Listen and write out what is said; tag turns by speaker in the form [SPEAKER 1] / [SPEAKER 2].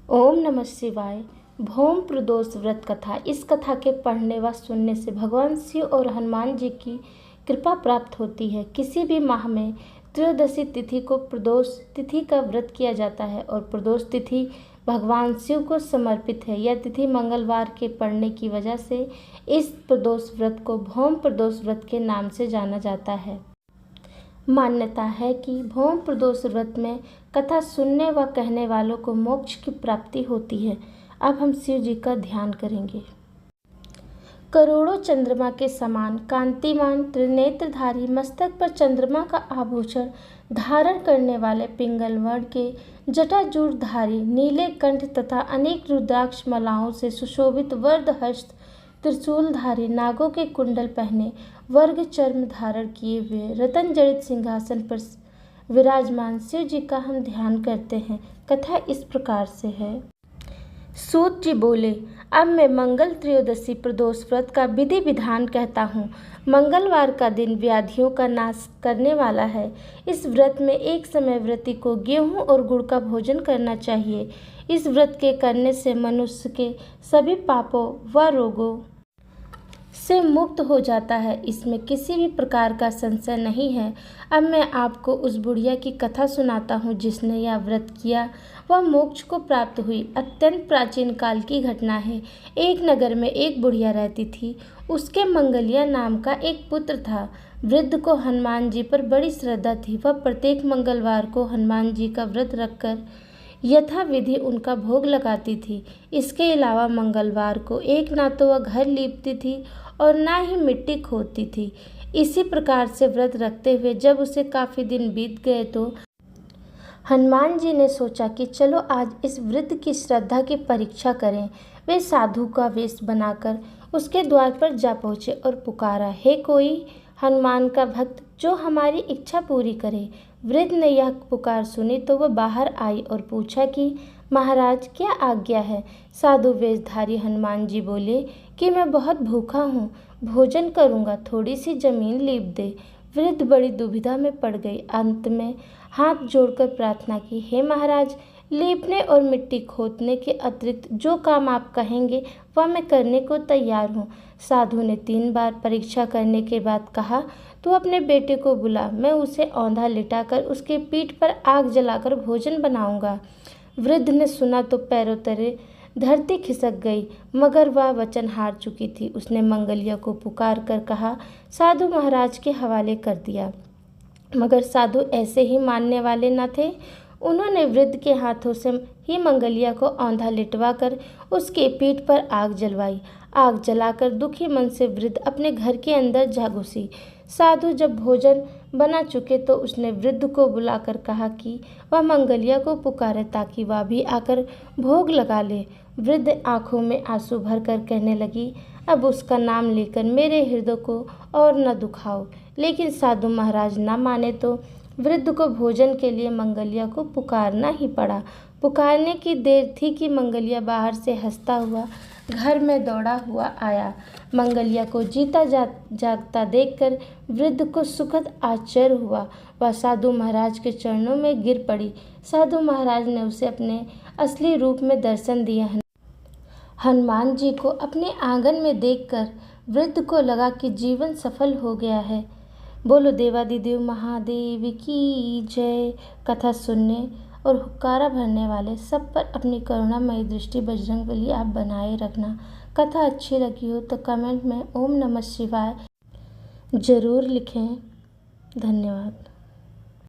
[SPEAKER 1] ओम नमः शिवाय। भौम प्रदोष व्रत कथा। इस कथा के पढ़ने व सुनने से भगवान शिव और हनुमान जी की कृपा प्राप्त होती है। किसी भी माह में त्रयोदशी तिथि को प्रदोष तिथि का व्रत किया जाता है और प्रदोष तिथि भगवान शिव को समर्पित है। यह तिथि मंगलवार के पड़ने की वजह से इस प्रदोष व्रत को भौम प्रदोष व्रत के नाम से जाना जाता है। मान्यता है कि भौम प्रदोष व्रत में कथा सुनने व कहने वालों को मोक्ष की प्राप्ति होती है। अब हम शिव जी का ध्यान करेंगे। करोड़ों चंद्रमा के समान कांतिमान त्रिनेत्रधारी, मस्तक पर चंद्रमा का आभूषण धारण करने वाले, पिंगल वर्ण के जटाजूटधारी, नीले कंठ तथा अनेक रुद्राक्ष मालाओं से सुशोभित, वर्धहस्त त्रिशूलधारी, नागों के कुंडल पहने, वर्ग चर्म धारण किए हुए, रतन जड़ित सिंहासन पर विराजमान शिव जी का हम ध्यान करते हैं। कथा इस प्रकार से है। सूत जी बोले, अब मैं मंगल त्रयोदशी प्रदोष व्रत का विधि विधान कहता हूँ। मंगलवार का दिन व्याधियों का नाश करने वाला है। इस व्रत में एक समय व्रती को गेहूं और गुड़ का भोजन करना चाहिए। इस व्रत के करने से मनुष्य के सभी पापों व रोगों से मुक्त हो जाता है। इसमें किसी भी प्रकार का संशय नहीं है। अब मैं आपको उस बुढ़िया की कथा सुनाता हूँ जिसने यह व्रत किया वह मोक्ष को प्राप्त हुई। अत्यंत प्राचीन काल की घटना है। एक नगर में एक बुढ़िया रहती थी। उसके मंगलिया नाम का एक पुत्र था। वृद्ध को हनुमान जी पर बड़ी श्रद्धा थी। वह प्रत्येक मंगलवार को हनुमान जी का व्रत रखकर यथाविधि उनका भोग लगाती थी। इसके अलावा मंगलवार को एक ना तो वह घर लीपती थी और ना ही मिट्टी खोदती थी। इसी प्रकार से व्रत रखते हुए जब उसे काफ़ी दिन बीत गए तो हनुमान जी ने सोचा कि चलो आज इस वृद्ध की श्रद्धा की परीक्षा करें। वे साधु का वेश बनाकर उसके द्वार पर जा पहुँचे और पुकारा, हे कोई हनुमान का भक्त जो हमारी इच्छा पूरी करे। वृद्ध ने यह पुकार सुनी तो वह बाहर आई और पूछा कि महाराज क्या आज्ञा है। साधु वेशधारी हनुमान जी बोले कि मैं बहुत भूखा हूँ, भोजन करूँगा, थोड़ी सी जमीन लीप दे। वृद्ध बड़ी दुविधा में पड़ गई। अंत में हाथ जोड़कर प्रार्थना की, हे महाराज, लीपने और मिट्टी खोदने के अतिरिक्त जो काम आप कहेंगे वह मैं करने को तैयार हूँ। साधु ने 3 बार परीक्षा करने के बाद कहा, तू अपने बेटे को बुला, मैं उसे औंधा लिटाकर उसके पीठ पर आग जलाकर भोजन बनाऊंगा। वृद्ध ने सुना तो पैरों तले धरती खिसक गई, मगर वह वचन हार चुकी थी। उसने मंगलिया को पुकार कर कहा, साधु महाराज के हवाले कर दिया। मगर साधु ऐसे ही मानने वाले न थे। उन्होंने वृद्ध के हाथों से ही मंगलिया को औंधा लिटवा कर उसके पीठ पर आग जलवाई। आग जलाकर दुखी मन से वृद्ध अपने घर के अंदर जा घुसी। साधु जब भोजन बना चुके तो उसने वृद्ध को बुलाकर कहा कि वह मंगलिया को पुकारे ताकि वह भी आकर भोग लगा ले। वृद्ध आंखों में आंसू भरकर कहने लगी, अब उसका नाम लेकर मेरे हृदय को और न दुखाओ। लेकिन साधु महाराज न माने तो वृद्ध को भोजन के लिए मंगलिया को पुकारना ही पड़ा। पुकारने की देर थी कि मंगलिया बाहर से हंसता हुआ घर में दौड़ा हुआ आया। मंगलिया को जीता जागता देखकर वृद्ध को सुखद आश्चर्य हुआ। वह साधु महाराज के चरणों में गिर पड़ी। साधु महाराज ने उसे अपने असली रूप में दर्शन दिया। हनुमान जी को अपने आंगन में देखकर वृद्ध को लगा कि जीवन सफल हो गया है। बोलो देवादिदेव महादेव की जय। कथा सुनने और हुक्कारा भरने वाले सब पर अपनी करुणामयी दृष्टि बजरंगबली आप बनाए रखना। कथा अच्छी लगी हो तो कमेंट में ओम नमः शिवाय जरूर लिखें। धन्यवाद।